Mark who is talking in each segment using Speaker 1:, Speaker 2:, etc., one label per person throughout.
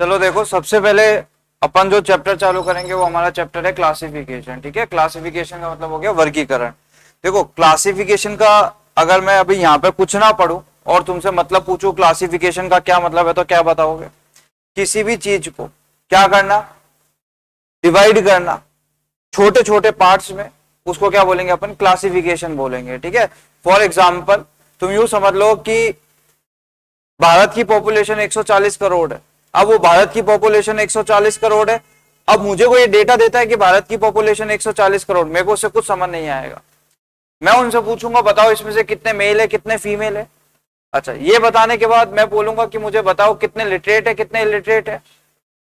Speaker 1: चलो देखो, सबसे पहले अपन जो चैप्टर चालू करेंगे वो हमारा चैप्टर है क्लासिफिकेशन। ठीक है, क्लासिफिकेशन का मतलब हो गया वर्गीकरण। देखो क्लासिफिकेशन का अगर मैं अभी यहाँ पे कुछ ना पढ़ूं और तुमसे मतलब पूछूं क्लासिफिकेशन का क्या मतलब है, तो क्या बताओगे? किसी भी चीज को क्या करना, डिवाइड करना छोटे छोटे पार्ट्स में, उसको क्या बोलेंगे अपन? क्लासिफिकेशन बोलेंगे। ठीक है, फॉर एग्जाम्पल तुम यूं समझ लो कि भारत की पॉपुलेशन 140 करोड़ है। अब वो भारत की पॉपुलेशन 140 करोड़ है, अब मुझे कोई डेटा देता है कि भारत की पॉपुलेशन 140 करोड़, मेरे को उससे कुछ समझ नहीं आएगा। मैं उनसे पूछूंगा बताओ इसमें से कितने मेल है कितने फीमेल है। अच्छा, ये बताने के बाद मैं बोलूंगा कि मुझे बताओ कितने लिटरेट है कितने इलिटरेट है।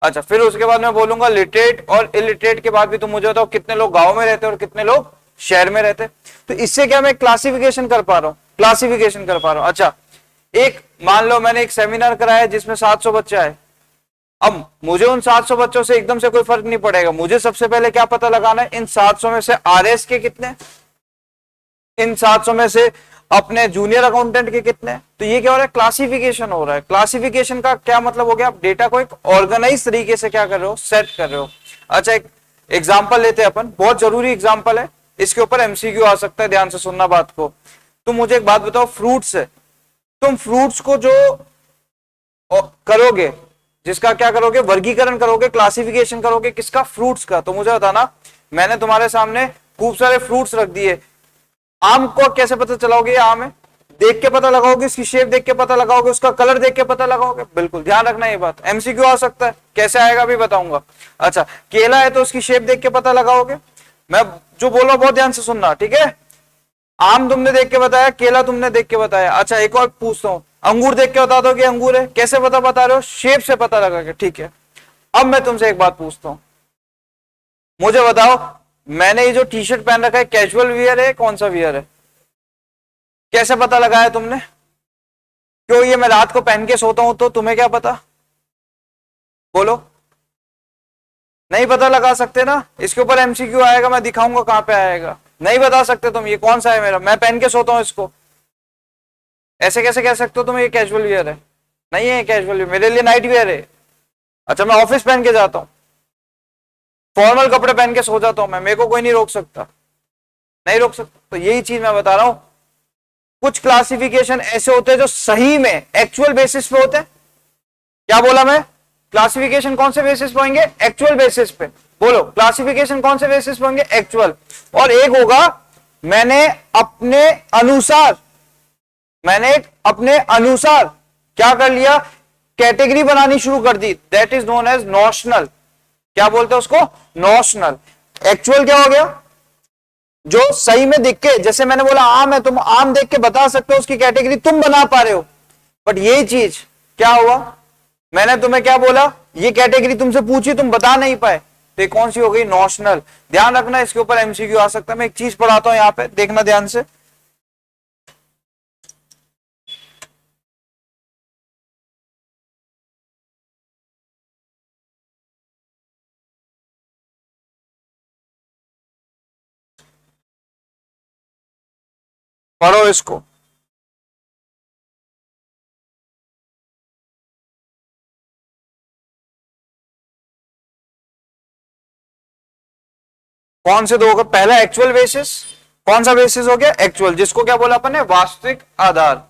Speaker 1: अच्छा, फिर उसके बाद मैं बोलूंगा लिटरेट और इलिटरेट के बाद भी तुम मुझे बताओ कितने लोग गांव में रहते हैं और कितने लोग शहर में रहते हैं। तो इससे क्या मैं क्लासिफिकेशन कर पा रहा हूं, क्लासिफिकेशन कर पा रहा हूं। अच्छा, एक मान लो मैंने एक सेमिनार कराया जिसमें 700 बच्चे आए। अब मुझे उन 700 बच्चों से एकदम से कोई फर्क नहीं पड़ेगा, मुझे सबसे पहले क्या पता लगाना है, इन 700 में से आरएस के कितने, इन 700 में से अपने जूनियर अकाउंटेंट के कितने। तो ये क्या हो रहा है? क्लासिफिकेशन हो रहा है। क्लासिफिकेशन का क्या मतलब हो गया? आप डेटा को एक ऑर्गेनाइज तरीके से क्या कर रहे हो? सेट कर रहे हो। अच्छा, एक एग्जाम्पल लेते हैं अपन, बहुत जरूरी एग्जाम्पल है, इसके ऊपर एमसीक्यू आ सकता है, ध्यान से सुनना बात को। तुम मुझे एक बात बताओ, फ्रूट्स है, तुम फ्रूट्स को जो करोगे, जिसका क्या करोगे? वर्गीकरण करोगे, क्लासिफिकेशन करोगे, किसका? फ्रूट्स का। तो मुझे बताना, मैंने तुम्हारे सामने खूब सारे फ्रूट्स रख दिए, आम को कैसे पता चलाओगे? आम है, देख के पता लगाओगे, इसकी शेप देख के पता लगाओगे, उसका कलर देख के पता लगाओगे। बिल्कुल ध्यान रखना ये बात, एमसीक्यू आ सकता है, कैसे आएगा भी बताऊंगा। अच्छा, केला है तो उसकी शेप देख के पता लगाओगे। मैं जो बोल रहा हूं बहुत ध्यान से सुनना, ठीक है? आम तुमने देख के बताया, केला तुमने देख के बताया। अच्छा, एक और पूछता हूं, अंगूर देख के बता दो कि अंगूर है, कैसे बता रहे हो? शेप से पता लगा के। ठीक है, अब मैं तुमसे एक बात पूछता हूं, मुझे बताओ, मैंने ये जो टी शर्ट पहन रखा है कैजुअल वियर है, कौन सा वियर है? कैसे पता लगाया तुमने? क्यों, ये मैं रात को पहन के सोता हूं, तो तुम्हें क्या पता? बोलो, नहीं पता लगा सकते ना। इसके ऊपर एमसीक्यू आएगा, मैं दिखाऊंगा कहां पे आएगा। नहीं बता सकते तुम ये कौन सा है मेरा, मैं पहन के सोता हूं इसको, ऐसे कैसे कह सकते हो तुम ये कैजुअल वियर है? नहीं है कैजुअल वियर, मेरे लिए नाइट वियर है। अच्छा, मैं ऑफिस पहन के जाता हूं, फॉर्मल कपड़े पहन के सो जाता हूं मैं, मेरे को कोई नहीं रोक सकता, नहीं रोक सकता। तो यही चीज मैं बता रहा हूं, कुछ क्लासिफिकेशन ऐसे होते हैं जो सही में एक्चुअल बेसिस पे होते हैं। क्या बोला मैं? क्लासिफिकेशन कौन से बेसिस पे होंगे? एक्चुअल बेसिस पे। बोलो, क्लासिफिकेशन कौन से बेसिस पे होंगे? एक्चुअल। और एक होगा मैंने अपने अनुसार, मैंने अपने अनुसार क्या कर लिया? कैटेगरी बनानी शुरू कर दी, that is known as notional. क्या बोलते हैं उसको? नोशनल। एक्चुअल क्या हो गया? जो सही में दिख के, जैसे मैंने बोला आम है, तुम आम देख के बता सकते हो, उसकी कैटेगरी तुम बना पा रहे हो। बट यही चीज क्या हुआ, मैंने तुम्हें क्या बोला, ये कैटेगरी तुमसे पूछी, तुम बता नहीं पाए, तो ये कौन सी हो गई? नोशनल। ध्यान रखना, इसके ऊपर एमसीक्यू आ सकता है। मैं एक चीज पढ़ाता हूं यहां पे, देखना ध्यान से। पढ़ो इसको। कौन से दो होगा? पहला एक्चुअल बेसिस, कौन सा बेसिस हो गया? एक्चुअल, जिसको क्या बोला अपन ने? वास्तविक आधार।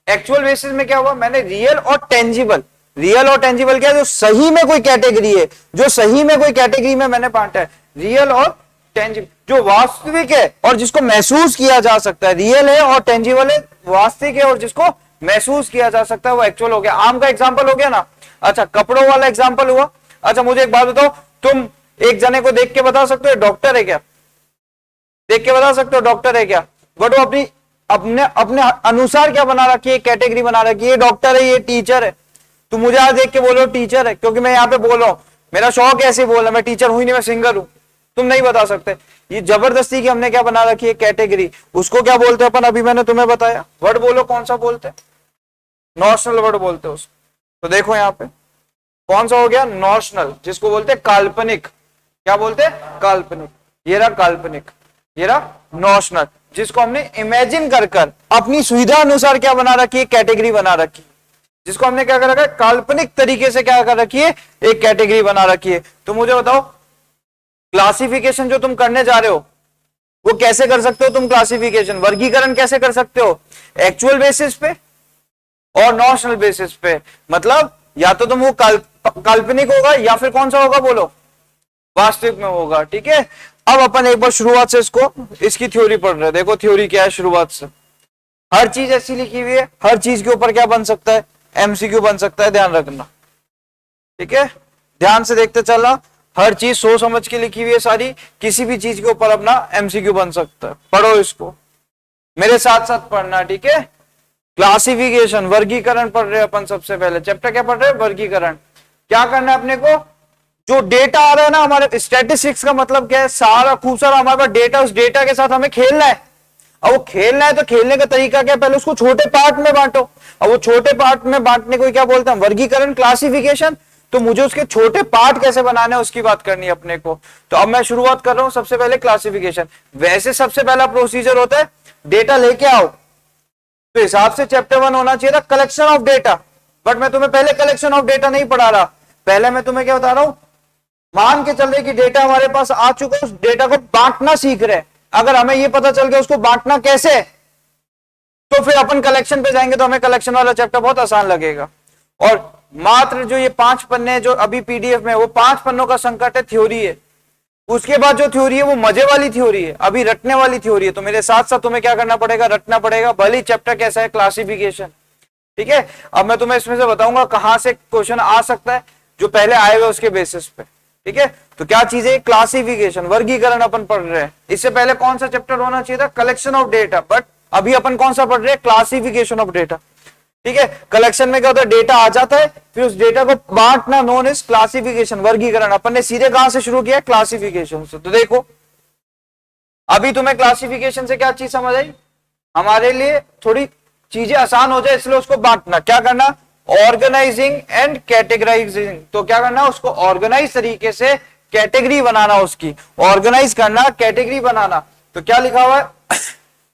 Speaker 1: एक्चुअल बेसिस में क्या हुआ, मैंने रियल और टेंजिबल, रियल और टेंजिबल क्या है? जो सही में कोई कैटेगरी है, जो सही में कोई कैटेगरी में मैंने बांटा है, रियल और टेंजिबल। जो वास्तविक है और जिसको महसूस किया जा सकता है, रियल है और टेंजिबल है, वास्तविक है और जिसको महसूस किया जा सकता है, वो एक्चुअल हो गया। आम का एग्जाम्पल हो गया ना। अच्छा, कपड़ों वाला एग्जाम्पल हुआ। अच्छा, मुझे एक बात बताओ, तुम एक जने को देख के बता सकते हो डॉक्टर है क्या? देख के बता सकते हो डॉक्टर है क्या? बट वो अपनी अपने अपने अनुसार क्या बना रखी है? कैटेगरी बना रखी है, ये डॉक्टर है, ये टीचर है। तुम मुझे आज देख के बोलो टीचर है, क्योंकि मैं यहाँ पे बोल रहा हूं, मेरा शौक ऐसे बोलना, मैं टीचर हूं ही नहीं, मैं सिंगर हूं। तुम नहीं बता सकते। ये जबरदस्ती की हमने क्या बना रखी है? कैटेगरी। उसको क्या बोलते हैं अपन? अभी मैंने तुम्हें बताया। वर्ड बोलो, कौन सा बोलते हैं? नॉशनल वर्ड बोलते हैं उसको। तो देखो यहाँ पे कौन सा हो गया? नॉशनल, जिसको बोलते हैं काल्पनिक। क्या बोलते हैं? काल्पनिक। ये रहा काल्पनिक, ये रहा नॉशनल, जिसको हमने इमेजिन कर अपनी सुविधा अनुसार क्या बना रखी है? कैटेगरी बना रखी। जिसको हमने क्या कर रखा है, काल्पनिक तरीके से क्या कर रखी है, एक कैटेगरी बना रखी है। तो मुझे बताओ क्लासिफिकेशन जो तुम करने जा रहे हो वो कैसे कर सकते हो, तुम क्लासिफिकेशन वर्गीकरण कैसे कर सकते हो, एक्चुअल बेसिस पे और नॉशनल बेसिस पे। मतलब या तो तुम वो काल्पनिक होगा या फिर कौन सा होगा बोलो, वास्तविक में होगा। ठीक है, अब अपन एक बार शुरुआत से इसकी थ्योरी पढ़ रहे हैं। देखो थ्योरी क्या है शुरुआत से, हर चीज ऐसी लिखी हुई है, हर चीज के ऊपर क्या बन सकता है, एमसीक्यू बन सकता है, ध्यान रखना। ठीक है, ध्यान से देखते चलना, हर चीज सोच समझ के लिखी हुई है सारी, किसी भी चीज के ऊपर अपना एमसीक्यू बन सकता है। पढ़ो इसको, मेरे साथ साथ पढ़ना। ठीक है, क्लासिफिकेशन वर्गीकरण पढ़ रहे हैं अपन। सबसे पहले चैप्टर क्या पढ़ रहे हैं, वर्गीकरण। क्या करना है अपने को, जो डेटा आ रहा है ना हमारे, स्टैटिस्टिक्स का मतलब क्या है, सारा खूब सारा हमारे पास डेटा, उस डेटा के साथ हमें खेलना है। अब वो खेलना है तो खेलने का तरीका क्या है, पहले उसको छोटे पार्ट में बांटो। अब वो छोटे पार्ट में बांटने को क्या बोलते हैं, वर्गीकरण, क्लासिफिकेशन। तो मुझे उसके छोटे पार्ट कैसे बनाने हैं उसकी बात करनी है अपने को। तो अब मैं शुरुआत कर रहा हूं सबसे पहले क्लासिफिकेशन। वैसे सबसे पहला प्रोसीजर होता है डेटा लेके आओ, तो हिसाब से चैप्टर 1 होना चाहिए था कलेक्शन ऑफ डेटा, बट मैं तुम्हें पहले कलेक्शन ऑफ डेटा नहीं पढ़ा रहा। पहले मैं तुम्हें क्या बता रहा हूं, मान के चल रहे कि डेटा हमारे पास आ चुका है, उस डेटा को बांटना सीख रहे। अगर हमें ये पता चल गया उसको बांटना कैसे, तो फिर अपन कलेक्शन पे जाएंगे, तो हमें कलेक्शन वाला चैप्टर बहुत आसान लगेगा। और मात्र जो ये 5 पन्ने जो अभी पीडीएफ में, वो 5 पन्नों का संकट है, थ्योरी है। उसके बाद जो थ्योरी है वो मजे वाली थ्योरी है, अभी रटने वाली थ्योरी है। तो मेरे साथ साथ तुम्हें क्या करना पड़ेगा, रटना पड़ेगा, भले चैप्टर कैसा है, क्लासिफिकेशन। ठीक है, अब मैं तुम्हें इसमें से बताऊंगा कहां से क्वेश्चन आ सकता है, जो पहले आए हुए उसके बेसिस पे। ठीक है, तो क्या चीज है, क्लासिफिकेशन, वर्गीकरण अपन पढ़ रहे हैं। इससे पहले कौन सा चैप्टर होना चाहिए था, कलेक्शन ऑफ डेटा, बट अभी अपन कौन सा पढ़ रहे हैं, क्लासिफिकेशन ऑफ डेटा। ठीक है, कलेक्शन में क्या होता है, डेटा आ जाता है, फिर उस डेटा को बांटना, नोन इज क्लासिफिकेशन, वर्गीकरण। अपन ने सीधे कहां से शुरू किया, क्लासिफिकेशन से। तो देखो अभी तुम्हें क्लासिफिकेशन से क्या चीज समझ आई, हमारे लिए थोड़ी चीजें आसान हो जाए इसलिए उसको बांटना। क्या करना, ऑर्गेनाइजिंग एंड कैटेगराइजिंग। तो क्या करना, उसको ऑर्गेनाइज तरीके से कैटेगरी बनाना, उसकी ऑर्गेनाइज करना, कैटेगरी बनाना। तो क्या लिखा हुआ है,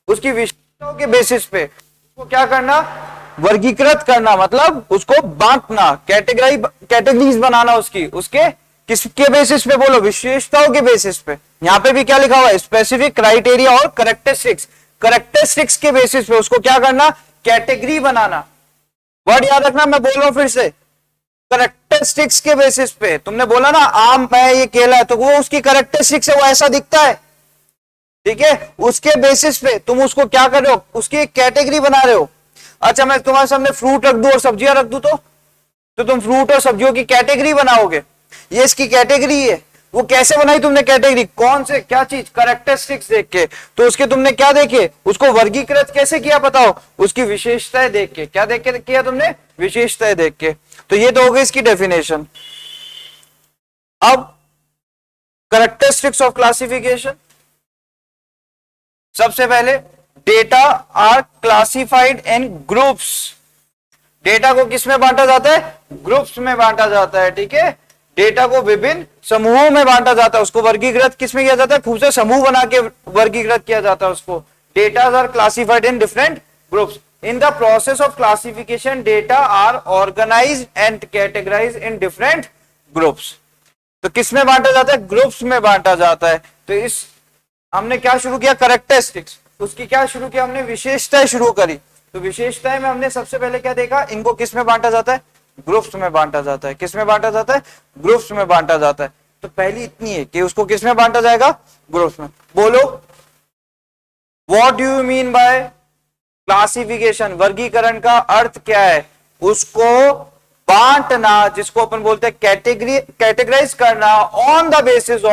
Speaker 1: उसकी विशेषताओं के बेसिस पे उसको क्या करना, वर्गीकृत करना, मतलब उसको बांटना, कैटेगरीज बनाना उसकी, उसके किसके बेसिस पे बोलो, विशेषताओं के बेसिस पे। यहां पे भी क्या लिखा हुआ है, स्पेसिफिक क्राइटेरिया और करेक्टरिस्टिक्स, करेक्टरिस्टिक्स के बेसिस पे उसको क्या करना, कैटेगरी बनाना। वर्ड याद रखना, मैं बोल रहा हूं फिर से, करेक्टरिस्टिक्स के बेसिस पे। तुमने बोला ना आम है, ये केला है, तो वो उसकी करेक्टरिस्टिक्स है, वो ऐसा दिखता है। ठीक है, उसके बेसिस पे तुम उसको क्या कर रहे हो, उसकी एक कैटेगरी बना रहे हो। अच्छा, मैं तुम्हारे सामने फ्रूट रख दूं और सब्जियां रख दूं, तो तुम फ्रूट और सब्जियों की कैटेगरी बनाओगे। ये इसकी कैटेगरी है। वो कैसे बनाई तुमने कैटेगरी, कौन से, क्या चीज, करेक्टरिस्टिक्स देख के। तो उसके तुमने क्या देखे, उसको वर्गीकृत कैसे किया बताओ, उसकी विशेषताएं देख के। क्या देख के किया तुमने, विशेषताएं देख के। तो ये तो हो गई इसकी डेफिनेशन। अब करेक्टरिस्टिक्स ऑफ क्लासिफिकेशन, सबसे पहले data are classified in groups. Data को किस में बांटा जाता है, ग्रुप्स में बांटा जाता है। ठीक है, डेटा को विभिन्न समूहों में बांटा जाता है, उसको वर्गीकृत किस में किया जाता है, खूब से समूह बना के वर्गीकृत किया जाता है उसको। Data are classified in different groups. In the process of classification data are organised and categorised in different groups. तो किस में बांटा जाता है, ग्रुप्स में बांटा जाता है। तो इस हमने क्या शुरू किया, करेक्टरिस्टिक्स, उसकी क्या शुरू किया हमने, विशेषताएं शुरू करी। तो विशेषताएं में हमने सबसे पहले क्या देखा, इनको किस में बांटा जाता है, ग्रुप्स में बांटा जाता है। किस में बांटा जाता है, ग्रुप्स में बांटा जाता है। तो पहली इतनी है कि उसको किस में बांटा जाएगा, ग्रुप्स में। बोलो what do you mean by classification, वर्गीकरण का अर्थ क्या है, उसको बांटना, जिसको अपन बोलते हैं कैटेगराइज करना, on the basis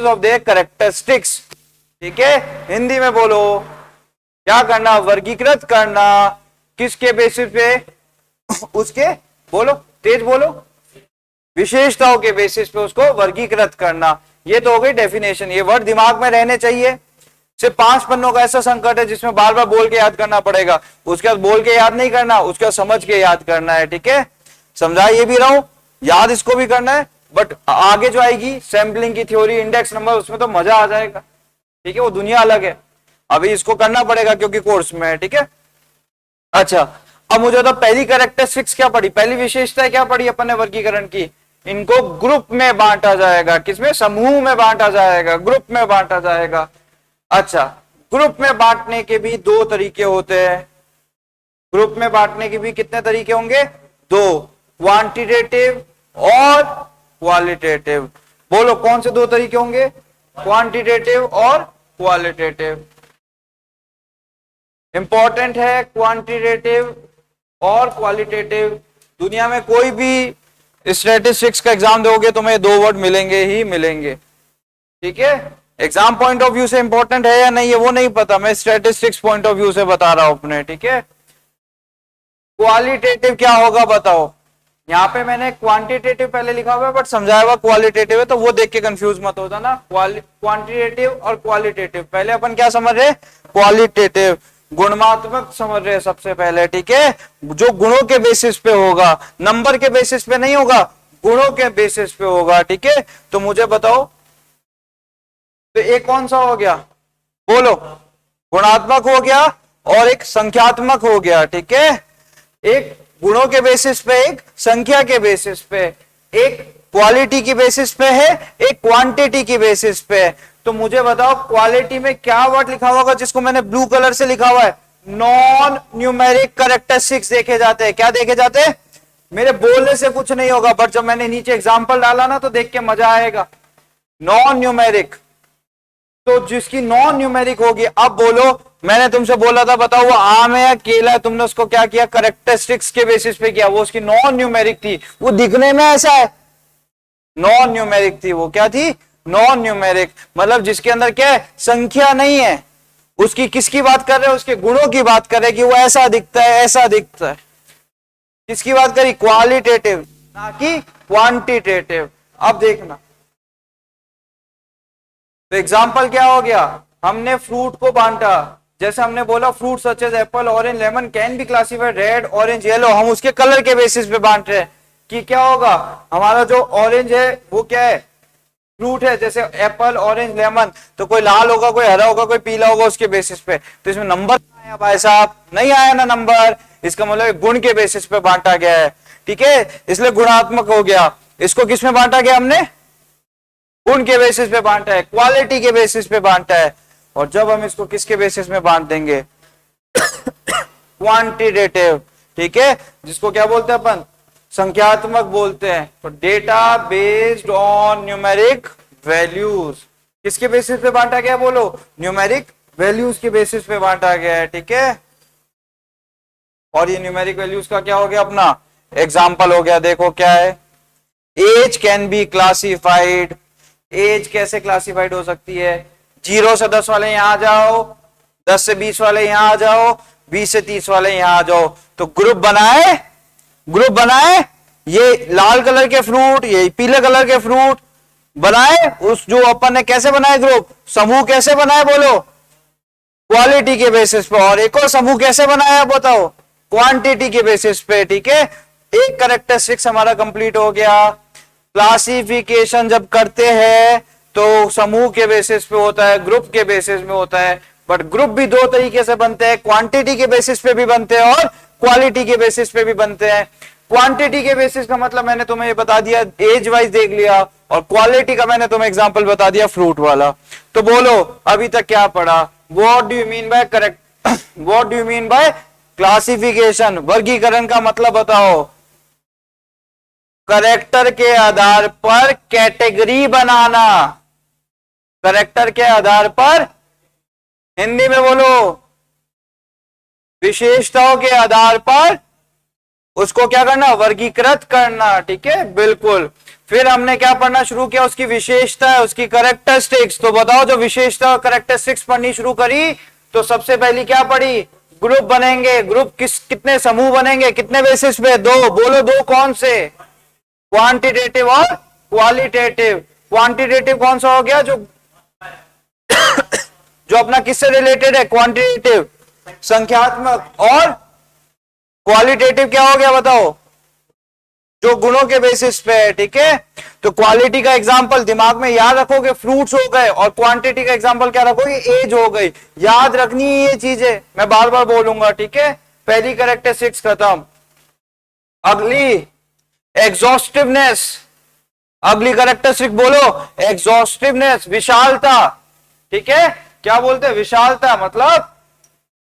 Speaker 1: of their characteristics. ठीक है, हिंदी में बोलो, क्या करना, वर्गीकृत करना, किसके बेसिस पे, उसके, बोलो तेज बोलो, विशेषताओं के बेसिस पे उसको वर्गीकृत करना। ये तो हो गई डेफिनेशन। ये वर्ड दिमाग में रहने चाहिए। सिर्फ 5 पन्नों का ऐसा संकट है जिसमें बार बार बोल के याद करना पड़ेगा। उसके बाद बोल के याद नहीं करना, उसके बाद समझ के याद करना है। ठीक है, समझा ये भी रहा हूं, याद इसको भी करना है, बट आगे जो आएगी सैंपलिंग की थ्योरी, इंडेक्स नंबर, उसमें तो मजा आ जाएगा। ठीक है, वो दुनिया अलग है, अभी इसको करना पड़ेगा क्योंकि कोर्स में है। ठीक है, अच्छा अब मुझे तो पहली कैरेक्टरिस्टिक्स क्या पढ़ी, पहली विशेषता क्या पढ़ी अपन ने वर्गीकरण की, इनको ग्रुप में बांटा जाएगा, किसमें, समूह में बांटा जाएगा, ग्रुप में बांटा जाएगा। अच्छा, ग्रुप में बांटने के भी दो तरीके होते हैं, ग्रुप में बांटने के भी कितने तरीके होंगे, दो, क्वांटिटेटिव और क्वालिटेटिव। बोलो कौन से दो तरीके होंगे, क्वांटिटेटिव और क्वालिटेटिव। इंपॉर्टेंट है क्वांटिटेटिव और क्वालिटेटिव। दुनिया में कोई भी स्टैटिस्टिक्स का एग्जाम दोगे तुम्हें दो वर्ड मिलेंगे ही मिलेंगे, ठीक है। एग्जाम पॉइंट ऑफ व्यू से इंपॉर्टेंट है या नहीं है वो नहीं पता, मैं स्टैटिस्टिक्स पॉइंट ऑफ व्यू से बता रहा हूं अपने, ठीक है। क्वालिटेटिव क्या होगा बताओ, यहाँ पे मैंने क्वांटिटेटिव पहले लिखा हुआ है बट समझाया हुआ क्वालिटेटिव है, तो वो देख के कंफ्यूज मत होता ना। क्वांटिटेटिव और क्वालिटेटिव, पहले अपन क्या समझ रहे, क्वालिटेटिव, गुणात्मक समझ रहे सबसे पहले, ठीक है, जो गुणों के बेसिस पे होगा, नंबर के बेसिस पे नहीं होगा, गुणों के बेसिस पे होगा, ठीक है। तो मुझे बताओ, तो एक कौन सा हो गया, बोलो, गुणात्मक हो गया और एक संख्यात्मक हो गया, ठीक है। एक गुणों के बेसिस पे, एक संख्या के बेसिस पे, एक क्वालिटी की बेसिस पे है, एक क्वांटिटी की बेसिस पे है। तो मुझे बताओ क्वालिटी में क्या वर्ड लिखा होगा जिसको मैंने ब्लू कलर से लिखा हुआ है, नॉन न्यूमेरिक कैरेक्टरिस्टिक्स देखे जाते हैं। क्या देखे जाते हैं, मेरे बोलने से कुछ नहीं होगा बट जब मैंने नीचे एग्जांपल डाला ना तो देख के मजा आएगा। नॉन न्यूमेरिक, तो जिसकी नॉन न्यूमेरिक होगी, अब बोलो, मैंने तुमसे बोला था बताओ वो आम है या केला है, तुमने उसको क्या किया, कैरेक्टरिस्टिक्स के बेसिस पे किया, वो उसकी नॉन न्यूमेरिक थी, वो दिखने में ऐसा है, नॉन न्यूमेरिक थी, वो क्या थी, नॉन न्यूमेरिक, मतलब जिसके अंदर क्या है, संख्या नहीं है। उसकी किसकी बात कर रहे हैं, उसके गुणों की बात कर रहे हैं कि वो ऐसा दिखता है, ऐसा दिखता है। किसकी बात करी, क्वालिटेटिव ना कि क्वांटिटेटिव। अब देखना, तो एग्जाम्पल क्या हो गया, हमने फ्रूट को बांटा, जैसे हमने बोला fruit such as apple, orange, lemon can be classified red, orange, yellow, हम उसके कलर के बेसिस पे बांट रहे हैं कि क्या होगा, हमारा जो ऑरेंज है वो क्या है, फ्रूट है, जैसे एप्पल, ऑरेंज, लेमन, तो कोई लाल होगा, कोई हरा होगा, कोई पीला होगा, उसके बेसिस पे। तो इसमें नंबर आया भाई साहब, नहीं आया ना नंबर, इसका मतलब गुण के बेसिस पे बांटा गया है, ठीक है, इसलिए गुणात्मक हो गया। इसको किस में बांटा गया, हमने गुण के बेसिस पे बांटा है, क्वालिटी के बेसिस पे बांटा है। और जब हम इसको किसके बेसिस में बांट देंगे, क्वांटिटेटिव, ठीक है, जिसको क्या बोलते हैं अपन, संख्यात्मक बोलते हैं। तो data based on numeric values, किसके बेसिस पे बांटा गया, बोलो, न्यूमेरिक वैल्यूज के बेसिस पे बांटा गया है, ठीक है। और ये न्यूमेरिक वैल्यूज का क्या हो गया, अपना एग्जाम्पल हो गया। देखो क्या है, as can be classified, as कैसे क्लासिफाइड हो सकती है, 0 से 10 वाले यहां आ जाओ, 10 से 20 वाले यहां आ जाओ, 20 से 30 वाले यहां आ जाओ, तो ग्रुप बनाए, ग्रुप बनाए, ये लाल कलर के फ्रूट, ये पीले कलर के फ्रूट बनाए, उस जो अपन ने कैसे बनाए ग्रुप, समूह कैसे बनाए, बोलो, क्वालिटी के बेसिस पे। और एक और समूह कैसे बनाया बताओ, क्वांटिटी के बेसिस पे, ठीक है। एक कैरेक्टरिस्टिक्स हमारा कंप्लीट हो गया। क्लासिफिकेशन जब करते हैं तो समूह के बेसिस पे होता है, ग्रुप के बेसिस में होता है, बट ग्रुप भी दो तरीके से बनते हैं, क्वांटिटी के बेसिस पे भी बनते हैं और क्वालिटी के बेसिस पे भी बनते हैं। क्वांटिटी के बेसिस का मतलब मैंने तुम्हें ये बता दिया, एज वाइज देख लिया, और क्वालिटी का मैंने तुम्हें एग्जांपल बता दिया फ्रूट वाला। तो बोलो अभी तक क्या पढ़ा, what do you mean bye correct, what do you mean by classification, वर्गीकरण का मतलब बताओ, करेक्टर के आधार पर कैटेगरी बनाना, करेक्टर के आधार पर, हिंदी में बोलो, विशेषताओं के आधार पर उसको क्या करना, वर्गीकृत करना, ठीक है, बिल्कुल। फिर हमने क्या पढ़ना शुरू किया, उसकी विशेषता है, उसकी कैरेक्टरिस्टिक्स। तो बताओ जो विशेषता और कैरेक्टरिस्टिक्स पढ़नी शुरू करी तो सबसे पहली क्या पढ़ी, ग्रुप बनेंगे, ग्रुप कितने समूह बनेंगे, कितने बेसिस पे, दो, बोलो दो कौन से, क्वांटिटेटिव और क्वालिटेटिव। क्वांटिटेटिव कौन सा हो गया, जो जो अपना किससे रिलेटेड है, क्वांटिटेटिव, संख्यात्मक, और क्वालिटेटिव क्या हो गया बताओ, जो गुणों के बेसिस पे है, ठीक है। तो क्वालिटी का एग्जांपल दिमाग में याद रखोगे, फ्रूट्स हो गए, और क्वांटिटी का एग्जांपल क्या रखोगे, एज हो गई। याद रखनी है ये चीजें, मैं बार बार बोलूंगा, ठीक है। पहली कैरेक्टरिस्टिक्स खत्म। अगली एग्जॉस्टिवनेस, अगली कैरेक्टरिस्टिक बोलो एग्जॉस्टिवनेस, विशालता। ठीक है, क्या बोलते हैं विशालता, मतलब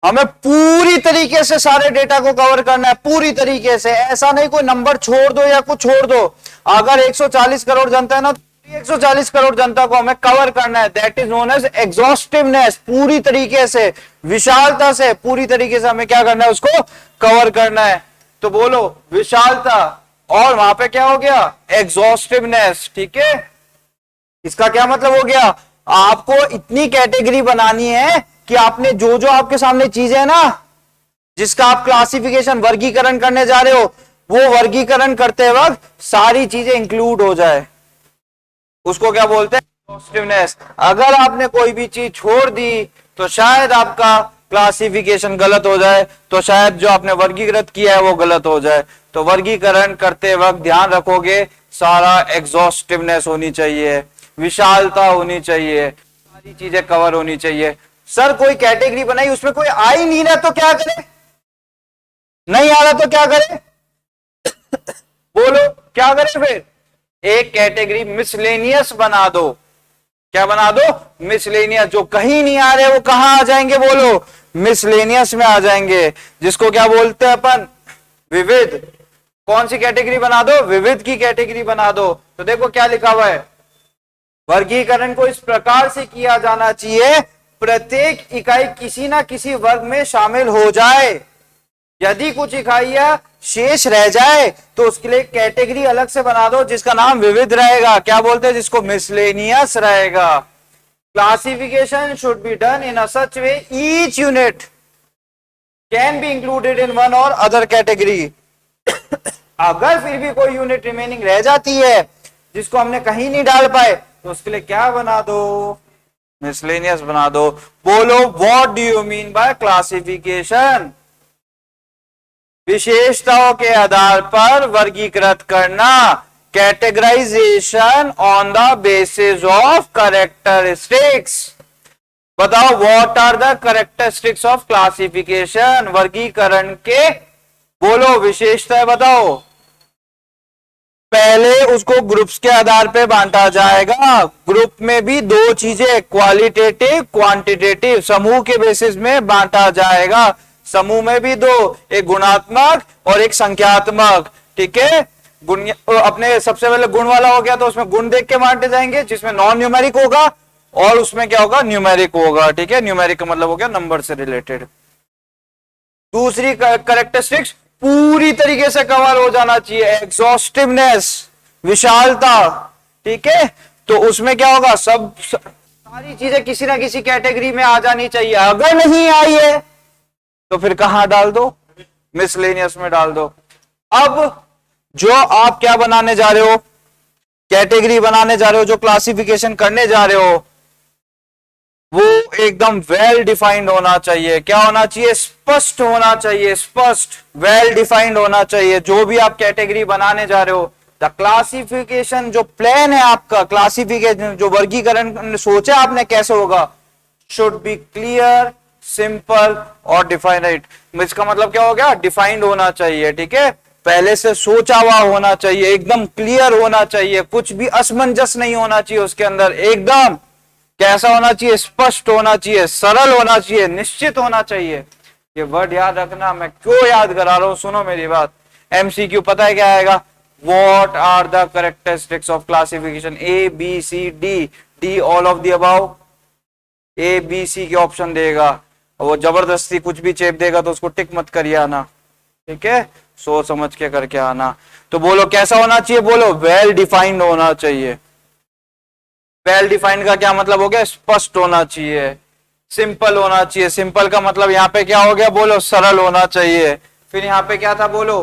Speaker 1: हमें पूरी तरीके से सारे डेटा को कवर करना है, पूरी तरीके से, ऐसा नहीं कोई नंबर छोड़ दो या कुछ छोड़ दो। अगर 140 करोड़ जनता है ना, 140 करोड़ जनता को हमें कवर करना है, दैट इज नोन एज एग्जॉस्टिवनेस। पूरी तरीके से, विशालता से, पूरी तरीके से हमें क्या करना है, उसको कवर करना है। तो बोलो विशालता, और वहां पे क्या हो गया, एग्जॉस्टिवनेस। ठीक है, इसका क्या मतलब हो गया, आपको इतनी कैटेगरी बनानी है कि आपने जो जो आपके सामने चीजें है ना, जिसका आप क्लासिफिकेशन वर्गीकरण करने जा रहे हो, वो वर्गीकरण करते वक्त सारी चीजें इंक्लूड हो जाए, उसको क्या बोलते हैं, एग्जॉस्टिवनेस। अगर आपने कोई भी चीज छोड़ दी तो शायद आपका क्लासिफिकेशन गलत हो जाए, तो शायद जो आपने वर्गीकृत किया है वो गलत हो जाए। तो वर्गीकरण करते वक्त ध्यान रखोगे सारा एग्जॉस्टिवनेस होनी चाहिए, विशालता होनी चाहिए, सारी चीजें कवर होनी चाहिए। सर कोई कैटेगरी बनाई, उसमें कोई आ ही नहीं रहा तो क्या करे, नहीं आ रहा तो क्या करे बोलो क्या करे, फिर एक कैटेगरी मिसलेनियस बना दो। क्या बना दो, मिसलेनियस। जो कहीं नहीं आ रहे वो कहां आ जाएंगे, बोलो मिसलेनियस में आ जाएंगे, जिसको क्या बोलते हैं अपन, विविध। कौन सी कैटेगरी बना दो, विविध की कैटेगरी बना दो। तो देखो क्या लिखा हुआ है, वर्गीकरण को इस प्रकार से किया जाना चाहिए, प्रत्येक इकाई किसी ना किसी वर्ग में शामिल हो जाए। यदि कुछ इकाइयां शेष रह जाए तो उसके लिए कैटेगरी अलग से बना दो जिसका नाम विविध रहेगा। क्या बोलते हैं, जिसको मिसलेनियस रहेगा। Classification should be done in a such way each unit can be included in one और अदर कैटेगरी। अगर फिर भी कोई यूनिट रिमेनिंग रह जाती है जिसको हमने कहीं नहीं डाल पाए, तो उसके लिए क्या बना दो, मिसलेनियस बना दो। बोलो what do you mean by classification, विशेषताओं के आधार पर वर्गीकृत करना, categorisation on the basis of characteristics. बताओ what are the characteristics of classification, वर्गीकरण के बोलो विशेषताएं बताओ। पहले उसको ग्रुप्स के आधार पे बांटा जाएगा। ग्रुप में भी दो चीजें, क्वालिटेटिव क्वांटिटेटिव, समूह के बेसिस में बांटा जाएगा। समूह में भी दो, एक गुणात्मक और एक संख्यात्मक। ठीक है, गुण अपने सबसे पहले गुण वाला हो गया तो उसमें गुण देख के बांटे जाएंगे, जिसमें नॉन न्यूमेरिक होगा, और उसमें क्या होगा, न्यूमेरिक होगा। ठीक है, न्यूमेरिक का मतलब हो गया नंबर से रिलेटेड। दूसरी कैरेक्टरिस्टिक्स पूरी तरीके से कवर हो जाना चाहिए, एग्जॉस्टिवनेस, विशालता। ठीक है, तो उसमें क्या होगा, सब सारी चीजें किसी ना किसी कैटेगरी में आ जानी चाहिए। अगर नहीं आई है तो फिर कहां डाल दो, मिसलेनियस में डाल दो। अब जो आप क्या बनाने जा रहे हो, कैटेगरी बनाने जा रहे हो, जो क्लासिफिकेशन करने जा रहे हो, वो एकदम वेल डिफाइंड होना चाहिए। क्या होना चाहिए, स्पष्ट होना चाहिए, स्पष्ट, वेल डिफाइंड होना चाहिए। जो भी आप कैटेगरी बनाने जा रहे हो, द क्लासिफिकेशन जो प्लान है आपका, क्लासिफिकेशन जो वर्गीकरण सोचा आपने कैसे होगा, शुड बी क्लियर, सिंपल और डिफाइंड। इसका मतलब क्या हो गया, डिफाइंड होना चाहिए। ठीक है, पहले से सोचा हुआ होना चाहिए, एकदम क्लियर होना चाहिए, कुछ भी असमंजस नहीं होना चाहिए उसके अंदर। एकदम कैसा होना चाहिए, स्पष्ट होना चाहिए, सरल होना चाहिए, निश्चित होना चाहिए। ये वर्ड याद रखना, मैं क्यों याद करा रहा हूं, सुनो मेरी बात। एमसीक्यू पता है क्या आएगा, what are the characteristics of classification, A B C D, D all of the above, A B C के ऑप्शन देगा, वो जबरदस्ती कुछ भी चेप देगा तो उसको टिक मत करिए आना। ठीक है, सोच समझ के करके आना। तो बोलो कैसा होना चाहिए, बोलो वेल डिफाइंड होना चाहिए। वेल डिफाइंड का क्या मतलब हो गया, स्पष्ट होना चाहिए, सिंपल होना चाहिए। सिंपल का मतलब यहाँ पे क्या हो गया, बोलो सरल होना चाहिए। फिर यहाँ पे क्या था, बोलो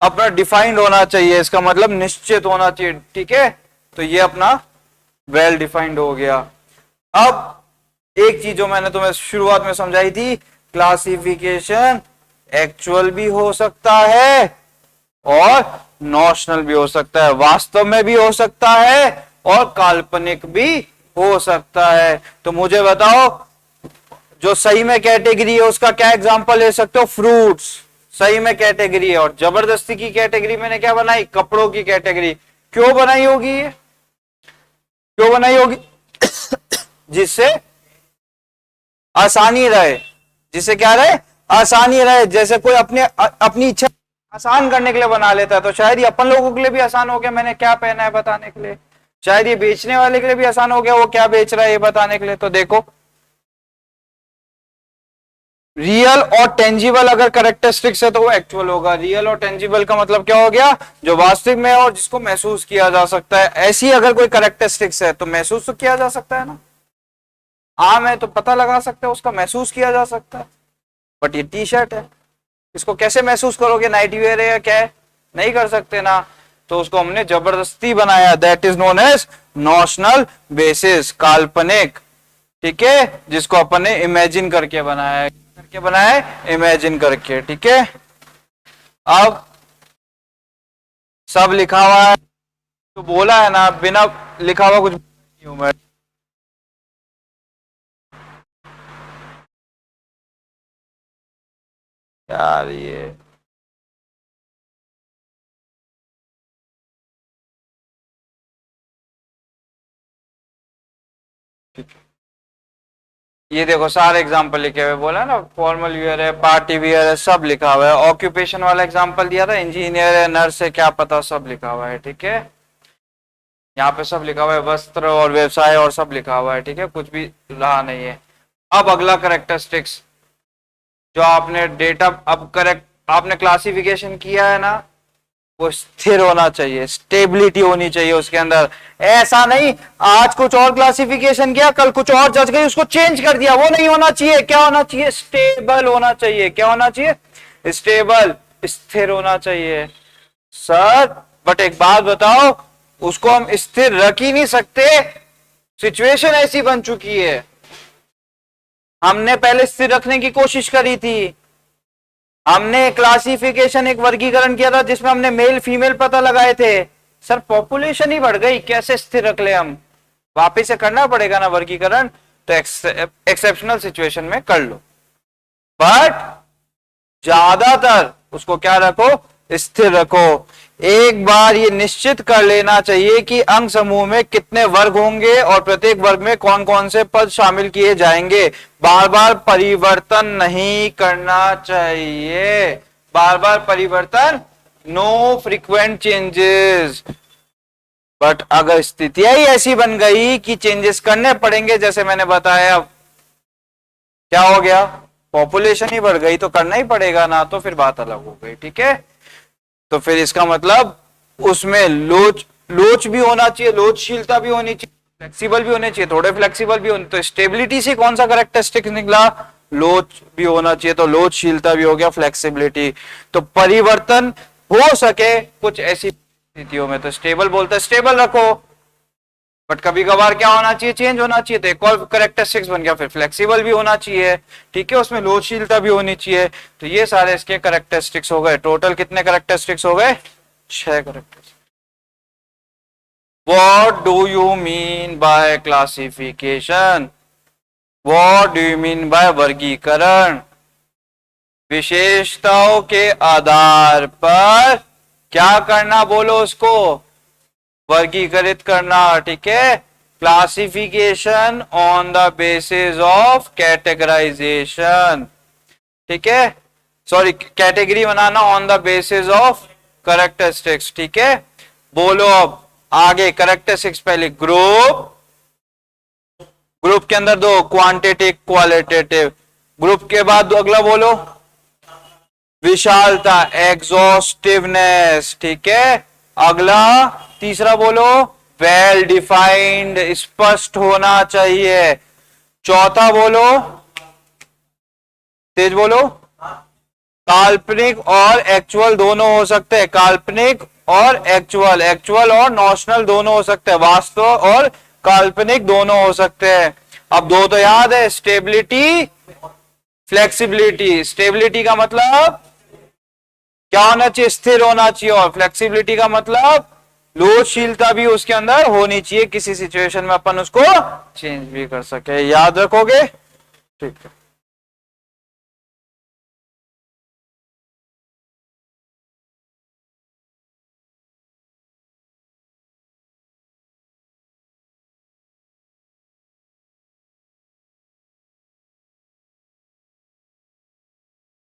Speaker 1: अपना डिफाइंड होना चाहिए, इसका मतलब निश्चित होना चाहिए। ठीक है, तो ये अपना वेल डिफाइंड हो गया। अब एक चीज जो मैंने तुम्हें शुरुआत में समझाई थी, क्लासिफिकेशन एक्चुअल भी हो सकता है और नॉशनल भी हो सकता है, वास्तव में भी हो सकता है और काल्पनिक भी हो सकता है। तो मुझे बताओ जो सही में कैटेगरी है उसका क्या एग्जांपल ले सकते हो, फ्रूट्स, सही में कैटेगरी है। और जबरदस्ती की कैटेगरी मैंने क्या बनाई, कपड़ों की कैटेगरी। क्यों बनाई होगी ये, क्यों बनाई होगी? जिससे आसानी रहे, जिससे क्या रहे, आसानी रहे। जैसे कोई अपनी इच्छा आसान करने के लिए बना लेता है, तो शायद ये अपन लोगों के लिए भी आसान हो गया मैंने क्या पहना है बताने के लिए, शायद ये बेचने वाले के लिए भी आसान हो गया वो क्या बेच रहा है ये बताने के लिए। तो देखो, रियल और टेंजिबल अगर कैरेक्टरिस्टिक्स है तो वो एक्चुअल होगा। रियल और टेंजिबल का मतलब क्या हो गया, जो वास्तविक में है और जिसको महसूस किया जा सकता है। ऐसी अगर कोई कैरेक्टरिस्टिक्स है तो महसूस तो किया जा सकता है ना, आम है तो पता लगा सकते हैं, उसका महसूस किया जा सकता है। बट ये टी शर्ट है, इसको कैसे महसूस करोगे, नाइट वेयर है या क्या है, नहीं कर सकते ना। तो उसको हमने जबरदस्ती बनाया, that is known as notional basis, काल्पनिक, ठीक है, जिसको अपन ने इमेजिन करके बनाया है, इमेजिन करके, ठीक है। अब सब लिखा हुआ है, तो बोला है ना, बिना लिखा हुआ कुछ नहीं हूं मैं। यार ये देखो सारे एग्जांपल लिखे हुए, बोला ना, फॉर्मल वियर है, पार्टी वियर है, सब लिखा हुआ है। ऑक्यूपेशन वाला एग्जांपल दिया था, इंजीनियर है, नर्स है, क्या पता, सब लिखा हुआ है, ठीक है। यहाँ पे सब लिखा हुआ है, वस्त्र और व्यवसाय और सब लिखा हुआ है, ठीक है, कुछ भी रहा नहीं है। अब अगला कैरेक्टरिस्टिक्स जो आपने डेटा, अब करेक्ट आपने क्लासिफिकेशन किया है ना, वो स्थिर होना चाहिए, स्टेबिलिटी होनी चाहिए उसके अंदर। ऐसा नहीं आज कुछ और क्लासिफिकेशन किया, कल कुछ और जज गई, उसको चेंज कर दिया, वो नहीं होना चाहिए। क्या होना चाहिए, स्टेबल होना चाहिए। क्या होना चाहिए, स्टेबल, स्थिर होना चाहिए। सर बट एक बात बताओ, उसको हम स्थिर रख ही नहीं सकते, सिचुएशन ऐसी बन चुकी है। हमने पहले स्थिर रखने की कोशिश करी थी, हमने क्लासिफिकेशन, एक वर्गीकरण किया था जिसमें हमने मेल फीमेल पता लगाए थे। सर पॉपुलेशन ही बढ़ गई, कैसे स्थिर रख ले हम, वापिस से करना पड़ेगा ना वर्गीकरण। तो एक्सेप्शनल सिचुएशन में कर लो, बट ज्यादातर उसको क्या रखो, स्थिर रखो। एक बार ये निश्चित कर लेना चाहिए कि अंग समूह में कितने वर्ग होंगे और प्रत्येक वर्ग में कौन कौन से पद शामिल किए जाएंगे। बार बार परिवर्तन नहीं करना चाहिए, बार बार परिवर्तन, नो फ्रीक्वेंट चेंजेस। बट अगर स्थितियां ही ऐसी बन गई कि चेंजेस करने पड़ेंगे, जैसे मैंने बताया, क्या हो गया, पॉपुलेशन ही बढ़ गई तो करना ही पड़ेगा ना, तो फिर बात अलग हो गई, ठीक है। तो फिर इसका मतलब उसमें लोच भी होना चाहिए, लोचशीलता भी होनी चाहिए, फ्लेक्सिबल भी होने चाहिए, थोड़े फ्लेक्सिबल भी होने। तो स्टेबिलिटी से कौन सा कैरेक्टरिस्टिक निकला, लोच भी होना चाहिए, तो लोचशीलता भी हो गया, फ्लेक्सिबिलिटी। तो परिवर्तन हो सके कुछ ऐसी स्थितियों में तो स्टेबल बोलते हैं, स्टेबल रखो। बट कभी कभार क्या होना चाहिए, चेंज होना चाहिए, तो एक और कैरेक्टरिस्टिक्स बन गया, फिर फ्लेक्सिबल भी होना चाहिए, ठीक है, उसमें लोचशीलता भी होनी चाहिए। तो ये सारे इसके कैरेक्टरिस्टिक्स हो गए। टोटल कितने कैरेक्टरिस्टिक्स हो गए, 6 characteristics. What do you mean by classification, what do you mean bye वर्गीकरण। विशेषताओं के आधार पर क्या करना, बोलो उसको, वर्गीकृत करना, ठीक है। Classification on the basis of categorisation, ठीक है, सॉरी, कैटेगरी बनाना on the basis of characteristics, ठीक है। बोलो अब आगे कैरेक्टरिस्टिक्स, पहले ग्रुप, ग्रुप के अंदर दो, क्वांटिटेटिव क्वालिटेटिव। ग्रुप के बाद अगला बोलो, विशालता, एग्जॉस्टिवनेस, ठीक है। अगला तीसरा बोलो, वेल डिफाइंड, स्पष्ट होना चाहिए। चौथा बोलो, तेज बोलो, काल्पनिक और एक्चुअल दोनों हो सकते हैं, काल्पनिक और एक्चुअल, एक्चुअल और नॉशनल दोनों हो सकते हैं, वास्तव और काल्पनिक दोनों हो सकते हैं। अब दो तो याद है, स्टेबिलिटी, फ्लेक्सिबिलिटी। स्टेबिलिटी का मतलब क्या होना चाहिए, स्थिर होना चाहिए, और फ्लेक्सिबिलिटी का मतलब लोचशीलता भी उसके अंदर होनी चाहिए, किसी सिचुएशन में अपन उसको चेंज भी कर सके। याद रखोगे, ठीक है।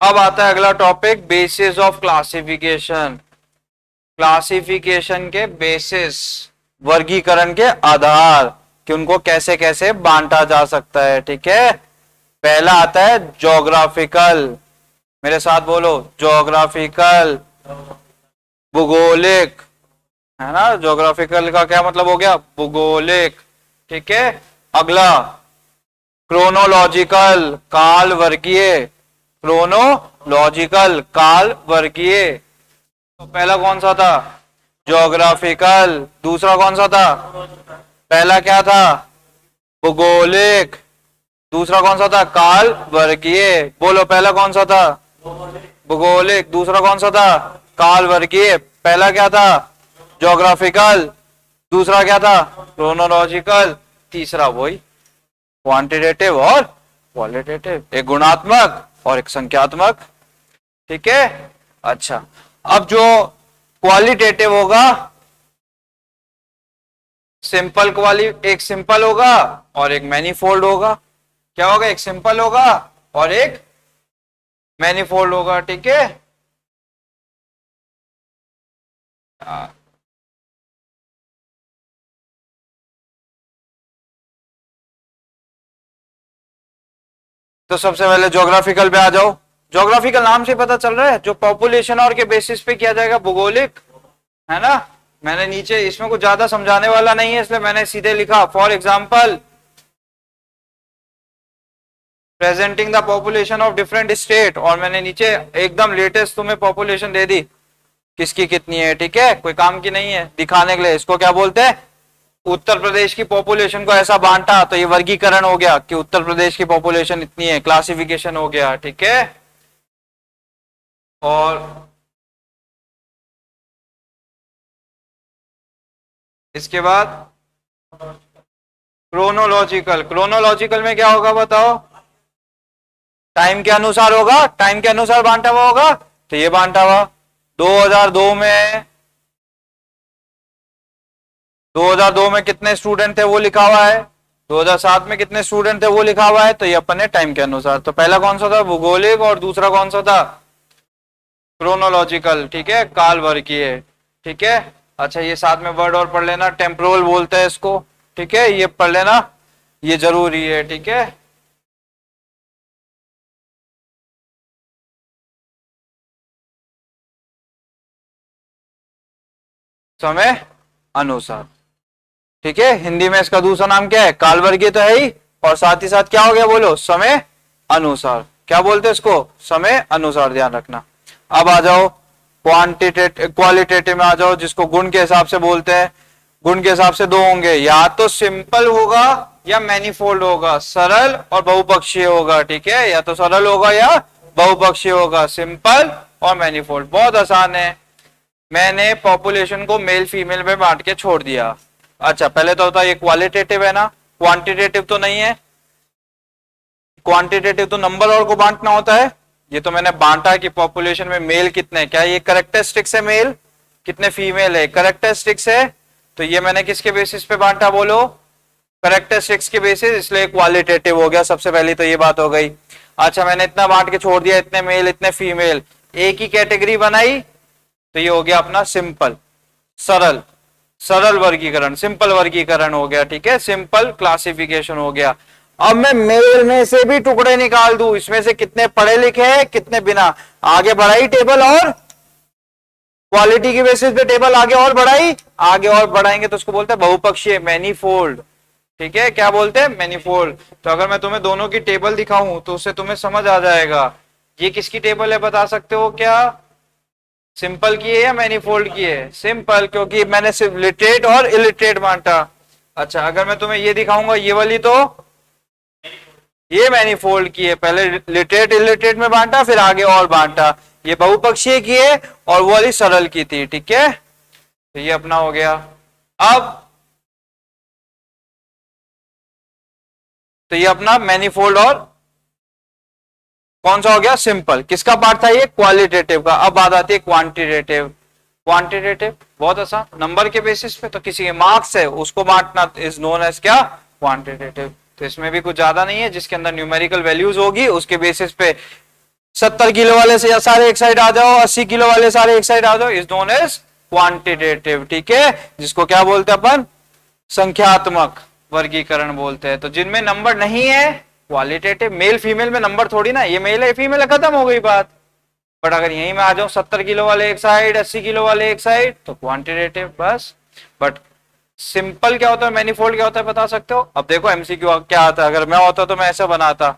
Speaker 1: अब आता है अगला topic, basis of classification. Classification के बेसिस, वर्गीकरण के आधार, कि उनको कैसे कैसे बांटा जा सकता है। ठीक है, पहला आता है ज्योग्राफिकल, मेरे साथ बोलो, ज्योग्राफिकल, भूगोलिक, है ना। ज्योग्राफिकल का क्या मतलब हो गया, भूगोलिक। ठीक है, अगला क्रोनोलॉजिकल, काल वर्गीय, क्रोनोलॉजिकल, काल वर्गीय। तो पहला कौन सा था, ज्योग्राफिकल, दूसरा कौन सा था, पहला क्या था, भूगोलिक, दूसरा कौन सा था, काल वर्गीय। बोलो पहला कौन सा था, भूगोलिक, दूसरा कौन सा था, काल वर्गीय। पहला क्या था, ज्योग्राफिकल, दूसरा क्या था, क्रोनोलॉजिकल, तीसरा वही क्वांटिटेटिव और क्वालिटेटिव, एक गुणात्मक और एक संख्यात्मक। ठीक है, अच्छा, अब जो क्वालिटेटिव होगा, सिंपल एक सिंपल होगा और एक मैनीफोल्ड होगा। क्या होगा, एक सिंपल होगा और एक मैनीफोल्ड होगा। ठीक है, तो सबसे पहले ज्योग्राफिकल पे आ जाओ। ज्योग्राफिकल नाम से पता चल रहा है, जो पॉपुलेशन और के बेसिस पे किया जाएगा, भूगोलिक, है ना। मैंने नीचे, इसमें कुछ ज्यादा समझाने वाला नहीं है, इसलिए मैंने सीधे लिखा, for example presenting the population of different state, और मैंने नीचे एकदम लेटेस्ट तुम्हें पॉपुलेशन दे दी, किसकी कितनी है। ठीक है, कोई काम की नहीं है, दिखाने के लिए। इसको क्या बोलते हैं, उत्तर प्रदेश की पॉपुलेशन को ऐसा बांटा, तो ये वर्गीकरण हो गया कि उत्तर प्रदेश की पॉपुलेशन इतनी है, क्लासिफिकेशन हो गया। ठीक है, और इसके बाद क्रोनोलॉजिकल। क्रोनोलॉजिकल में क्या होगा बताओ, टाइम के अनुसार होगा, टाइम के अनुसार बांटा हुआ होगा। तो ये बांटा हुआ 2002 में, 2002 में कितने स्टूडेंट थे वो लिखा हुआ है, 2007 में कितने स्टूडेंट थे वो लिखा हुआ है। तो ये अपने टाइम के अनुसार। तो पहला कौन सा था, भूगोलिक, और दूसरा कौन सा था, क्रोनोलॉजिकल। ठीक है, काल वर्गीय। ठीक है, अच्छा, ये साथ में वर्ड और पढ़ लेना, टेम्पोरल बोलते हैं इसको। ठीक है, ये पढ़ लेना, ये जरूरी है। ठीक है, समय अनुसार। ठीक है, हिंदी में इसका दूसरा नाम क्या है, काल वर्गीय तो है ही, और साथ ही साथ क्या हो गया, बोलो, समय अनुसार। क्या बोलते हैं इसको, समय अनुसार, ध्यान रखना। अब आ जाओ क्वांटिटेटिव, क्वालिटेटिव में आ जाओ, जिसको गुण के हिसाब से बोलते हैं। गुण के हिसाब से दो होंगे, या तो सिंपल होगा या मैनीफोल्ड होगा, सरल और बहुपक्षीय होगा। ठीक है, या तो सरल होगा या बहुपक्षीय होगा, सिंपल और मैनीफोल्ड। बहुत आसान है, मैंने पॉपुलेशन को मेल फीमेल में बांट के छोड़ दिया। अच्छा, पहले तो होता है ये क्वालिटेटिव है ना, क्वांटिटेटिव तो नहीं है। क्वांटिटेटिव तो नंबर और को बांटना होता है, ये तो मैंने बांटा कि पॉपुलेशन में मेल कितने, क्या ये करेक्टरिस्टिक्स है, मेल कितने फीमेल है, करेक्टरिस्टिक्स है। तो ये मैंने किसके बेसिस पे बांटा, बोलो, करेक्टरिस्टिक्स के बेसिस, इसलिए क्वालिटेटिव हो गया। सबसे पहली तो ये बात हो गई। अच्छा, मैंने इतना बांट के छोड़ दिया, इतने मेल इतने फीमेल, एक ही कैटेगरी बनाई, तो ये हो गया अपना सिंपल, सरल, सरल वर्गीकरण, सिंपल वर्गीकरण हो गया। ठीक है, सिंपल क्लासिफिकेशन हो गया। अब मैं मेल में से भी टुकड़े निकाल दूं, इसमें से कितने पढ़े लिखे हैं कितने बिना, आगे बढ़ाई टेबल, और क्वालिटी की बेसिस पे टेबल आगे और बढ़ाई, आगे और बढ़ाएंगे तो उसको बोलते हैं बहुपक्षीय, मैनीफोल्ड। ठीक है, क्या बोलते हैं, मैनीफोल्ड। तो अगर मैं तुम्हें दोनों की टेबल दिखाऊं तो उससे तुम्हें समझ आ जाएगा ये किसकी टेबल है, बता सकते हो क्या, सिंपल की है या मैनीफोल्ड की है, सिंपल, क्योंकि मैंने सिर्फ लिटरेट और इलिटरेट बांटा। अच्छा, अगर मैं तुम्हें ये दिखाऊंगा ये वाली, तो ये मैनीफोल्ड की है, पहले लिटरेट इलिटरेट में बांटा, फिर आगे और बांटा। ये बहुपक्षीय की है और वो वाली सरल की थी। ठीक है, तो ये अपना हो गया। अब तो ये अपना मैनीफोल्ड और कौन सा हो गया, सिंपल। किसका पार्ट था ये, क्वालिटेटिव का। अब बात आती है क्वांटिटेटिव। क्वांटिटेटिव बहुत आसान, नंबर के बेसिस पे, तो किसी के मार्क्स है उसको बांटना इज नोन एज क्या, क्वांटिटेटिव। तो इसमें भी कुछ ज्यादा नहीं है, जिसके अंदर न्यूमेरिकल वैल्यूज होगी उसके बेसिस पे 70 किलो वाले से सारे एक साइड आ जाओ, 80 किलो वाले सारे एक साइड आ जाओ, इज नोन एज क्वांटिटेटिव। ठीक है, जिसको क्या बोलते हैं अपन, संख्यात्मक वर्गीकरण बोलते हैं। तो जिनमें नंबर नहीं है क्वालिटेटिव। मेल फीमेल में नंबर थोड़ी ना, ये मेल है फीमेल है, खत्म हो गई बात। बट अगर यहीं में आ जाओ 70 किलो वाले एक साइड, 80 किलो वाले एक साइड, तो क्वांटिटेटिव बस। बट सिंपल क्या होता है, मैनीफोल्ड क्या होता है बता सकते हो? अब देखो एमसीक्यू क्या आता है, अगर मैं होता तो मैं ऐसा बनाता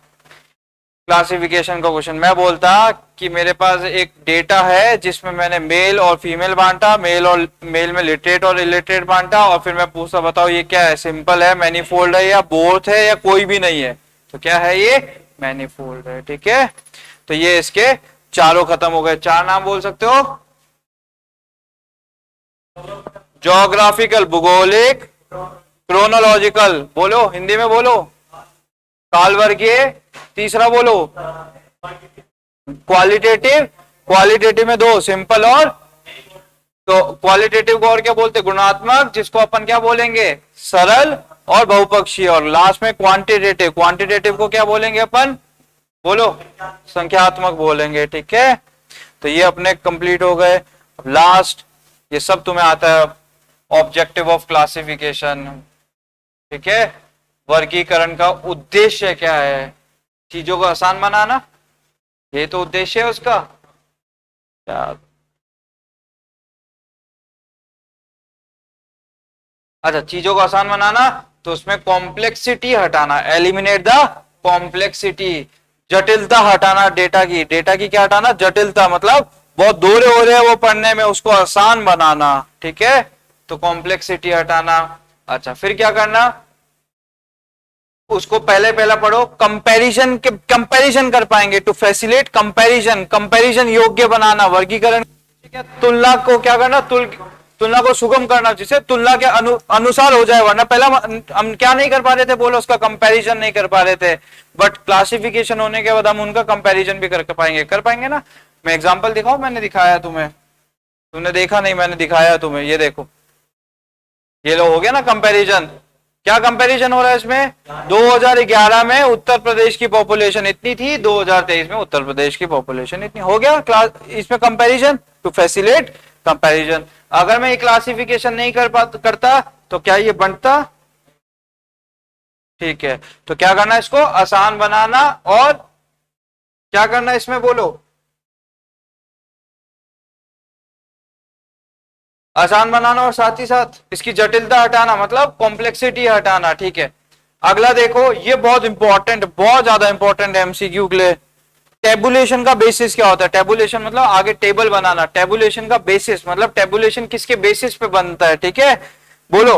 Speaker 1: क्लासिफिकेशन का क्वेश्चन। मैं बोलता कि मेरे पास एक डेटा है जिसमें मैंने मेल और फीमेल बांटा, मेल में लिटरेट और इलिटरेट बांटा, और फिर मैं पूछता बताओ ये क्या है, सिंपल है, मैनीफोल्ड है, या बोथ है, या कोई भी नहीं है? तो क्या है ये, मैनीफोल्ड है। ठीक है, तो ये इसके चारों खत्म हो गए। चार नाम बोल सकते हो, ज्योग्राफिकल भूगोलिक, क्रोनोलॉजिकल बोलो, हिंदी में बोलो, काल वर्गीय, तीसरा बोलो क्वालिटेटिव, क्वालिटेटिव में दो, सिंपल और, तो क्वालिटेटिव को और क्या बोलते, गुणात्मक, जिसको अपन क्या बोलेंगे, सरल और बहुपक्षीय। और लास्ट में क्वांटिटेटिव, क्वांटिटेटिव को क्या बोलेंगे अपन, बोलो, संख्यात्मक बोलेंगे। ठीक है, तो ये अपने कंप्लीट हो गए। लास्ट, ये सब तुम्हें आता है, ऑब्जेक्टिव ऑफ क्लासिफिकेशन। ठीक है, वर्गीकरण का उद्देश्य क्या है, चीजों को आसान बनाना, ये तो उद्देश्य है उसका। अच्छा, चीजों को आसान बनाना, तो उसमें कॉम्प्लेक्सिटी हटाना, एलिमिनेट द कॉम्प्लेक्सिटी, जटिलता हटाना डेटा की। डेटा की क्या हटाना, जटिलता, मतलब बहुत दूर हो रहे हैं वो पढ़ने में, उसको आसान बनाना। ठीक है, तो कॉम्प्लेक्सिटी हटाना। अच्छा, फिर क्या करना, उसको पहला पढ़ो, कंपैरिजन कंपैरिजन कर पाएंगे, टू फैसिलिटेट कंपैरिजन, कंपैरिजन योग्य बनाना वर्गीकरण। ठीक है, तुलना को क्या करना, तुलना को सुगम करना, जिसे तुलना के अनुसार हो जाए। वरना पहला हम क्या नहीं कर पा रहे थे, बोलो, उसका कंपैरिजन नहीं कर पा रहे थे। बट क्लासिफिकेशन होने के बाद हम उनका कंपैरिजन भी कर पाएंगे ना। मैं एग्जांपल दिखाऊं, मैंने दिखाया तुम्हें, तुमने देखा नहीं, मैंने दिखाया तुम्हें, ये देखो, ये लो, हो गया ना कंपैरिजन। क्या कंपैरिजन हो रहा है इसमें, 2011 में उत्तर प्रदेश की पॉपुलेशन इतनी थी, 2023 में उत्तर प्रदेश की पॉपुलेशन इतनी, हो गया क्लास, इसमें कंपैरिजन, टू फैसिलिटेट कंपैरिजन। अगर मैं ये क्लासिफिकेशन नहीं करता तो क्या ये बनता? ठीक है, तो क्या करना, इसको आसान बनाना, और क्या करना इसमें, बोलो, आसान बनाना, और साथ ही साथ इसकी जटिलता हटाना, मतलब कॉम्प्लेक्सिटी हटाना। ठीक है, अगला देखो, ये बहुत इंपॉर्टेंट, बहुत ज्यादा इंपॉर्टेंट है एमसीक्यू के लिए। टेबुलेशन का बेसिस क्या होता है, टेबुलेशन मतलब आगे टेबल बनाना, टेबुलेशन का बेसिस मतलब टेबुलेशन किसके बेसिस पे बनता है। ठीक है, बोलो,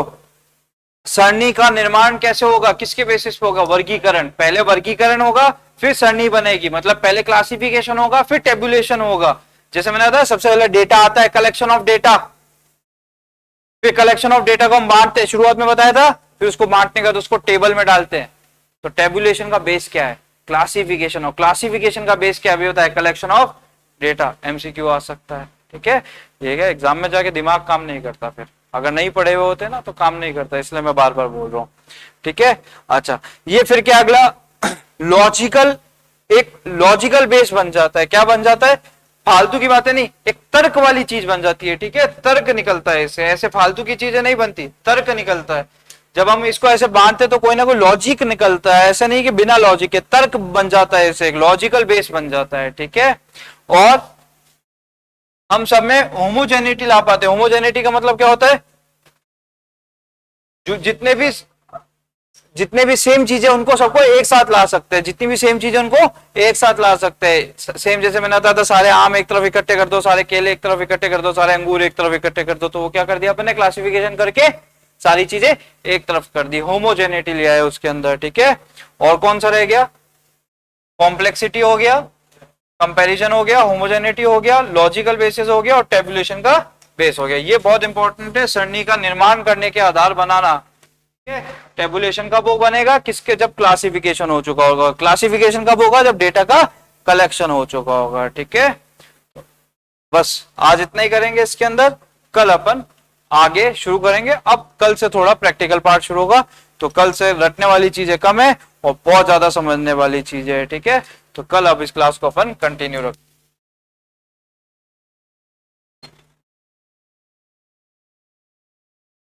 Speaker 1: सरणी का निर्माण कैसे होगा, किसके बेसिस पे होगा, वर्गीकरण, पहले वर्गीकरण होगा फिर सरणी बनेगी, मतलब पहले क्लासिफिकेशन होगा फिर टेबुलेशन होगा। जैसे मैंने बताया, सबसे पहले डेटा आता है, कलेक्शन ऑफ डेटा, फिर कलेक्शन ऑफ डेटा को हम बांटते हैं, शुरुआत में बताया था, फिर उसको बांटने का तो उसको टेबल में डालते हैं। तो टेबुलेशन का बेस क्या है, क्लासिफिकेशन, और क्लासिफिकेशन का बेस क्या भी होता है, कलेक्शन ऑफ डेटा। एमसीक्यू आ सकता है। ठीक है, ये क्या, एग्जाम में जाके दिमाग काम नहीं करता, फिर अगर नहीं पढ़े हुए होते ना तो काम नहीं करता, इसलिए मैं बार बार बोल रहा हूं। ठीक है, अच्छा, ये फिर क्या, अगला लॉजिकल, एक लॉजिकल बेस बन जाता है। क्या बन जाता है, फालतू की बातें नहीं, एक तर्क वाली चीज बन जाती है। ठीक है, तर्क निकलता है इससे, ऐसे फालतू की चीजें नहीं बनती, तर्क निकलता है। जब हम इसको ऐसे बांधते तो कोई ना कोई लॉजिक निकलता है, ऐसा नहीं कि बिना लॉजिक के, तर्क बन जाता है, इससे एक लॉजिकल बेस बन जाता है। ठीक है, और हम सब में होमोजेनिटी ला पाते हैं। होमोजेनिटी का मतलब क्या होता है, जो जितने भी सेम चीजें उनको सबको एक साथ ला सकते हैं, जितनी भी सेम चीजें उनको एक साथ ला सकते हैं। सेम, जैसे मैंने बताया था, सारे आम एक तरफ इकट्ठे कर दो, सारे केले एक तरफ इकट्ठे कर दो, सारे अंगूर एक तरफ इकट्ठे कर दो, तो वो क्या कर दिया अपने, क्लासिफिकेशन करके सारी चीजें एक तरफ कर दी, होमोजेनिटी लिया है उसके अंदर। ठीक है, और कौन सा रह गया, कॉम्प्लेक्सिटी हो गया, कंपैरिजन हो गया, होमोजेनिटी हो गया, लॉजिकल बेसिस हो गया, और टेबुलेशन का बेस हो गया। ये बहुत इंपॉर्टेंट है, सरणी का निर्माण करने के आधार बनाना। टेबुलेशन कब वो बनेगा, किसके, जब क्लासिफिकेशन हो चुका होगा। क्लासिफिकेशन कब होगा, जब डेटा का कलेक्शन हो चुका होगा। ठीक है, बस आज इतना ही करेंगे इसके अंदर, कल अपन आगे शुरू करेंगे। अब कल से थोड़ा प्रैक्टिकल पार्ट शुरू होगा, तो कल से रटने वाली चीजें कम है और बहुत ज्यादा समझने वाली चीजें है, ठीक है। तो कल अब इस क्लास को अपन कंटिन्यू रखते हैं।